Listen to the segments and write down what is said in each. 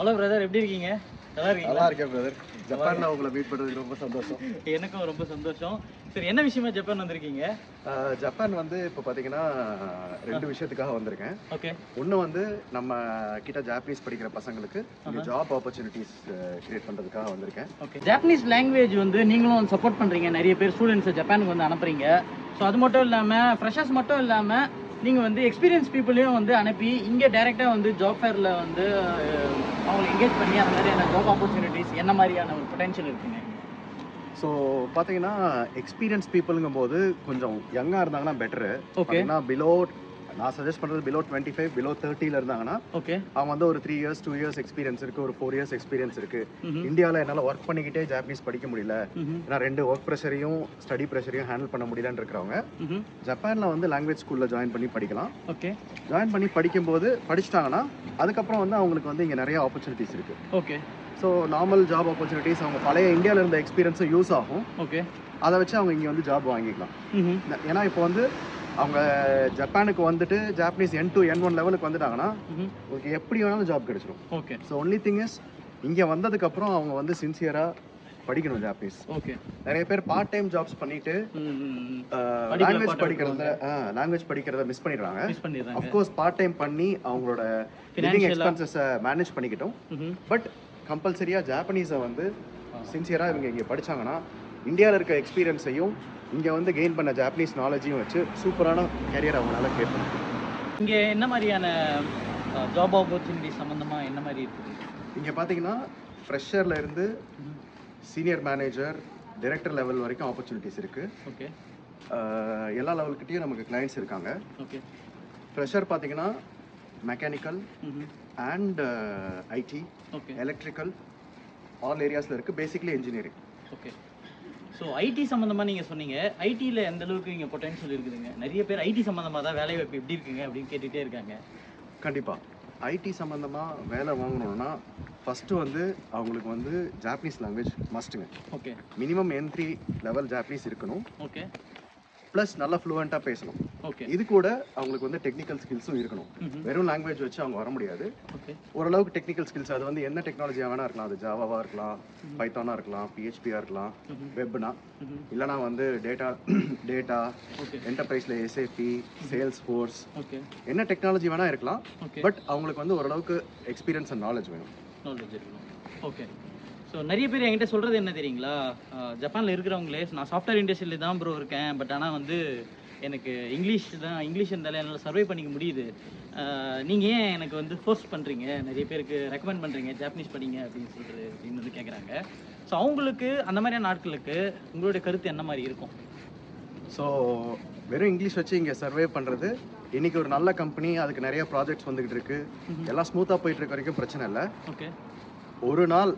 Hello brother, எப்படி இருக்கீங்க? நல்லா இருக்கீங்களா? நல்லா இருக்கேன் பிரதர். ஜப்பான்ல உங்களை மீட் பண்ணுறதுக்கு ரொம்ப சந்தோஷம். எனக்கும் ரொம்ப சந்தோஷம். சரி, என்ன விஷயமா ஜப்பான் வந்திருக்கீங்க? ஜப்பான் வந்து இப்போ பார்த்தீங்கன்னா 2 விஷயத்துக்காக வந்திருக்கேன். ஓகே. ஒன்று வந்து நம்ம கிட்ட ஜாப்பனீஸ் படிக்கிற பசங்களுக்கு ஜாப் ஆப்பர்ச்சுனிட்டிஸ் கிரியேட் பண்ணுறதுக்காக வந்திருக்கேன். ஓகே. ஜாப்பனீஸ் லாங்குவேஜ் வந்து நீங்களும் சப்போர்ட் பண்ணுறீங்க, நிறைய பேர் ஸ்டூடெண்ட்ஸை ஜப்பானுக்கு வந்து அனுப்புறீங்க. ஸோ அது மட்டும் இல்லாமல் ஃப்ரெஷர்ஸ் மட்டும் இல்லாமல் நீங்கள் வந்து எக்ஸ்பீரியன்ஸ் பீப்புளையும் வந்து அனுப்பி இங்கே டைரெக்டாக வந்து ஜாப் ஃபேரில் வந்து அவங்களை என்கேஜ் பண்ணி அந்த மாதிரியான ஜாப் ஆப்பர்ச்சுனிட்டிஸ் என்ன மாதிரியான ஒரு பொட்டென்ஷியல் இருக்குங்க? ஸோ பார்த்தீங்கன்னா எக்ஸ்பீரியன்ஸ் பீப்புளுங்கும் போது கொஞ்சம் யங்காக இருந்தாங்கன்னா பெட்டரு. ஓகேனா நான் சஜஸ்ட் பண்ணுறது பிலோ 25 பிலோ 30ல இருந்தாங்கன்னா ஓகே, அவங்க வந்து ஒரு 3 இயர்ஸ் 2 இயர்ஸ் எக்ஸ்பீரியன்ஸ் இருக்குது, ஒரு 4 இயர்ஸ் எக்ஸ்பீரியன்ஸ் இருக்குது. இந்தியாவில் என்னால் ஒர்க் பண்ணிக்கிட்டே ஜாப்பனீஸ் படிக்க முடியல, ஏன்னா 2 ஒர்க் ப்ரெஷரையும் ஸ்டடி ப்ரெஷரையும் ஹேண்டில் பண்ண முடியலன்னு இருக்கிறவங்க ஜப்பானில் வந்து லாங்குவேஜ் ஸ்கூலில் ஜாயின் பண்ணி படிக்கலாம். ஓகே. ஜாயின் பண்ணி படிக்கும்போது படிச்சிட்டாங்கன்னா அதுக்கப்புறம் வந்து அவங்களுக்கு வந்து இங்கே நிறைய ஆப்பர்ச்சுனிட்டிஸ் இருக்குது. Okay. So normal job opportunities அவங்க பழைய இந்தியாவில் இருந்த எக்ஸ்பீரியன்ஸும் யூஸ் ஆகும். ஓகே. அதை வச்சு அவங்க இங்கே வந்து ஜாப் வாங்கிக்கலாம். ஏன்னா இப்போ வந்து அவங்க ஜப்பானுக்கு வந்துட்டு ஜாப்பனீஸ் N2 N1 லெவலுக்கு வந்துட்டாங்கன்னா உங்களுக்கு எப்படி வேணாலும் ஜாப் கிடைச்சிடும். Okay. So only thing is இங்கே வந்ததுக்கப்புறம் அவங்க வந்து சின்சியராக படிக்கணும் ஜாப்பனீஸ். ஓகே. நிறைய பேர் பார்ட் டைம் ஜாப்ஸ் பண்ணிட்டு லாங்குவேஜ் படிக்கிறத மிஸ் பண்ணிடுறாங்க. அஃப்கோர்ஸ் பார்ட் டைம் பண்ணி அவங்களோட லிவிங் எக்ஸ்பென்சஸை மேனேஜ் பண்ணிக்கிட்டோம். பட் கம்பல்சரியாக ஜாப்பனீஸை வந்து சின்சியராக இவங்க இங்கே படித்தாங்கன்னா இந்தியாவில் இருக்க எக்ஸ்பீரியன்ஸையும் இங்கே வந்து கெயின் பண்ண ஜாப்பனீஸ் நாலேஜையும் வச்சு சூப்பரான கேரியர் அவங்களால கிரியேட் பண்ண முடியும். இங்கே என்ன மாதிரியான ஜாப் ஆப்பர்ச்சுனிட்டி சம்மந்தமாக என்ன மாதிரி இருக்குது? இங்கே பார்த்தீங்கன்னா ஃப்ரெஷரில் இருந்து சீனியர் மேனேஜர் டைரக்டர் லெவல் வரைக்கும் ஆப்பர்ச்சுனிட்டிஸ் இருக்குது. ஓகே. எல்லா லெவல்கிட்டையும் நமக்கு கிளைண்ட்ஸ் இருக்காங்க. ஓகே. ஃப்ரெஷர் பார்த்தீங்கன்னா mechanical and IT, okay, electrical all ஏரியாஸில் இருக்குது. Basically engineering. Okay. So IT சம்மந்தமாக நீங்கள் சொன்னீங்க, ஐடியில் எந்த அளவுக்கு இங்கே பொட்டன்ஷியல் இருக்குதுங்க? நிறைய பேர் ஐடி சம்மந்தமாக தான் வேலை வாய்ப்பு எப்படி இருக்குங்க அப்படின்னு கேட்டுகிட்டே இருக்காங்க. கண்டிப்பாக ஐடி சம்மந்தமாக வேலை வாங்கணுன்னா ஃபஸ்ட்டு வந்து அவங்களுக்கு வந்து ஜாப்பனீஸ் லாங்குவேஜ் மஸ்ட்டுங்க. Okay. Minimum N3 level Japanese இருக்கணும். ஓகே. ப்ளஸ் நல்லா ஃப்ளூவெண்ட்டாக பேசணும். ஓகே. இது கூட அவங்களுக்கு வந்து டெக்னிக்கல் ஸ்கில்ஸும் இருக்கணும். வெறும் லாங்குவேஜ் வச்சு அவங்க வர முடியாது. ஓகே. ஓரளவுக்கு டெக்னிக்கல் ஸ்கில்ஸ், அது வந்து என்ன டெக்னாலஜியாக வேணா இருக்கலாம். அது ஜாவாவாக இருக்கலாம், பைத்தானாக இருக்கலாம், PHPயாக இருக்கலாம், வெப்னா இல்லைனா வந்து டேட்டா என்டர்பிரைஸில் SAP, Salesforce, என்ன டெக்னாலஜி வேணா இருக்கலாம். பட் அவங்களுக்கு வந்து ஓரளவுக்கு எக்ஸ்பீரியன்ஸ் அண்ட் நாலேஜ் வேணும். நாலேஜ் இருக்கணும். ஓகே. ஸோ நிறைய பேர் என்கிட்ட சொல்கிறது என்ன தெரியுங்களா, ஜப்பானில் இருக்கிறவங்களே நான் சாஃப்ட்வேர் இண்டஸ்ட்ரியில் தான் ப்ரோ இருக்கேன், பட் ஆனால் வந்து எனக்கு இங்கிலீஷ் இருந்தாலே என்னால் சர்வை பண்ணிக்க முடியுது, நீங்கள் ஏன் எனக்கு வந்து ஃபோர்ஸ் பண்ணுறீங்க, நிறைய பேருக்கு ரெக்கமெண்ட் பண்ணுறீங்க ஜாப்பனீஸ் படிங்க அப்படின்னு வந்து கேட்குறாங்க. ஸோ அவங்களுக்கு அந்த மாதிரியான நாட்களுக்கு உங்களுடைய கருத்து என்ன மாதிரி இருக்கும்? ஸோ வெறும் இங்கிலீஷ் வச்சு இங்கே சர்வே பண்ணுறது, இன்றைக்கி ஒரு நல்ல கம்பெனி, அதுக்கு நிறைய ப்ராஜெக்ட்ஸ் வந்துக்கிட்டு இருக்குது, எல்லாம் ஸ்மூத்தாக போயிட்டு இருக்க வரைக்கும் பிரச்சனை இல்லை. ஓகே. ஒரு நாள்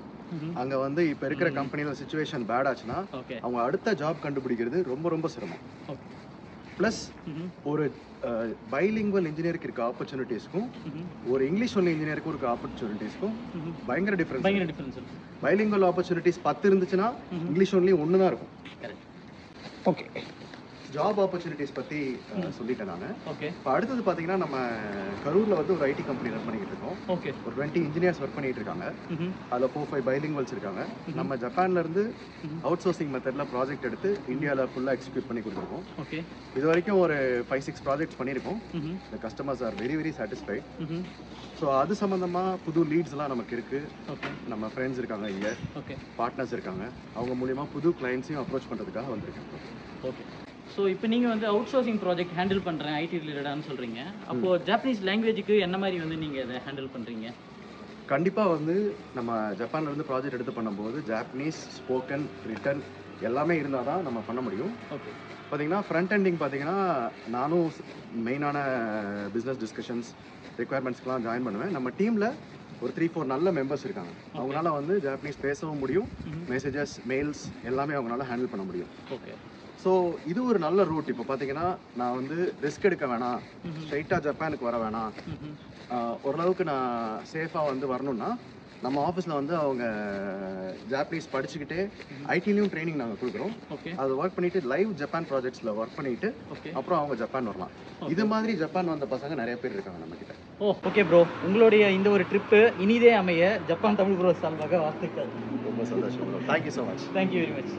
அங்கே வந்து இப்போ இருக்கிற கம்பெனியில் சிச்சுவேஷன் பேட் ஆச்சுன்னா அவங்க அடுத்த ஜாப் கண்டுபிடிக்கிறது ரொம்ப ரொம்ப சிரமம். ப்ளஸ் ஒரு பைலிங்குவல் இன்ஜினியருக்கு இருக்க ஆப்பர்ச்சுனிட்டிஸ்க்கும் ஒரு இங்கிலீஷ் ஒன்லி இன்ஜினியருக்கும் இருக்க ஆப்பர்ச்சுனிட்டிஸ்க்கும் பயங்கர டிஃப்ரென்ஸ். பைலிங்குவல் ஆப்பர்ச்சுனிட்டிஸ் 10 இருந்துச்சுன்னா இங்கிலீஷ் ஒன்லி 1 தான் இருக்கும். ஓகே. ஜாப் ஆப்பர்ச்சுனிட்டிஸ் பற்றி சொல்லிட்டேன் நான். ஓகே. இப்போ அடுத்தது பார்த்தீங்கன்னா நம்ம கரூரில் வந்து ஒரு ஐடி கம்பெனி ரன் பண்ணிக்கிட்டு இருக்கோம். ஓகே. ஒரு 20 இன்ஜினியர்ஸ் ஒர்க் பண்ணிட்டு இருக்காங்க. அதில் 4-5 பைலிங்குவல்ஸ் இருக்காங்க. நம்ம ஜப்பான்லேருந்து அவுட் சோர்சிங் மெத்தடில் ப்ராஜெக்ட் எடுத்து இந்தியாவில் ஃபுல்லாக எக்ஸிக்யூட் பண்ணி கொடுத்துருக்கோம். ஓகே. இது வரைக்கும் ஒரு 5-6 ப்ராஜெக்ட்ஸ் பண்ணியிருக்கோம். இந்த customers are very very satisfied. So அது சம்மந்தமாக புது லீட்ஸ்லாம் நமக்கு இருக்குது. ஓகே. நம்ம ஃப்ரெண்ட்ஸ் இருக்காங்க இங்கே. ஓகே. பார்ட்னர்ஸ் இருக்காங்க. அவங்க மூலிமா புது கிளைண்ட்ஸையும் அப்ரோச் பண்ணுறதுக்காக வந்திருக்கேன். ஓகே. ஸோ இப்போ நீங்கள் வந்து அவுட் சோர்சிங் ப்ராஜெக்ட் ஹேண்டில் பண்ணுறேன் ஐடி ரிலேட்டடானு சொல்கிறீங்க, அப்போது ஜாப்பனீஸ் லாங்குவேஜுக்கு என்ன மாதிரி வந்து நீங்கள் அதை ஹேண்டில் பண்ணுறீங்க? கண்டிப்பாக வந்து நம்ம ஜப்பான்லேருந்து ப்ராஜெக்ட் எடுத்து பண்ணும்போது ஜாப்பனீஸ் ஸ்போக்கன் ரிட்டன் எல்லாமே இருந்தால் தான் நம்ம பண்ண முடியும். ஓகே. பார்த்தீங்கன்னா ஃப்ரண்ட் எண்டிங் பார்த்தீங்கன்னா நானும் மெயினான பிஸ்னஸ் டிஸ்கஷன்ஸ் ரெக்குயர்மெண்ட்ஸ்க்கெலாம் ஜாயின் பண்ணுவேன். நம்ம டீமில் ஒரு 3-4 நல்ல மெம்பர்ஸ் இருக்காங்க. அவங்களால வந்து ஜாப்பனீஸ் பேசவும் முடியும், மெசேஜஸ் மெயில்ஸ் எல்லாமே அவங்களால ஹேண்டில் பண்ண முடியும். ஓகே. ஸோ இது ஒரு நல்ல ரூட். இப்போ பார்த்தீங்கன்னா நான் வந்து ரிஸ்க் எடுக்க வேணாம், ஸ்ட்ரைட்டாக ஜப்பானுக்கு வர வேணாம், ஓரளவுக்கு நான் சேஃபாக வந்து வரணும்னா நம்ம ஆஃபீஸில் வந்து அவங்க ஜாப்பனீஸ் படிச்சுக்கிட்டே ஐடிலையும் ட்ரைனிங் நாங்கள் கொடுக்குறோம். அது ஒர்க் பண்ணிவிட்டு லைவ் ஜப்பான் ப்ராஜெக்ட்ஸில் ஒர்க் பண்ணிவிட்டு அப்புறம் அவங்க ஜப்பான் வரலாம். இது மாதிரி ஜப்பான் வந்த பசங்க நிறைய பேர் இருக்காங்க நம்மக்கிட்ட. ஓ ஓகே ப்ரோ, உங்களுடைய இந்த ஒரு ட்ரிப்பு இனிதே அமைய ஜப்பான் தமிழ் ப்ரோ சார்பாக வாழ்த்துக்கள். ரொம்ப சந்தோஷம் bro. Thank you so much. Thank you very much.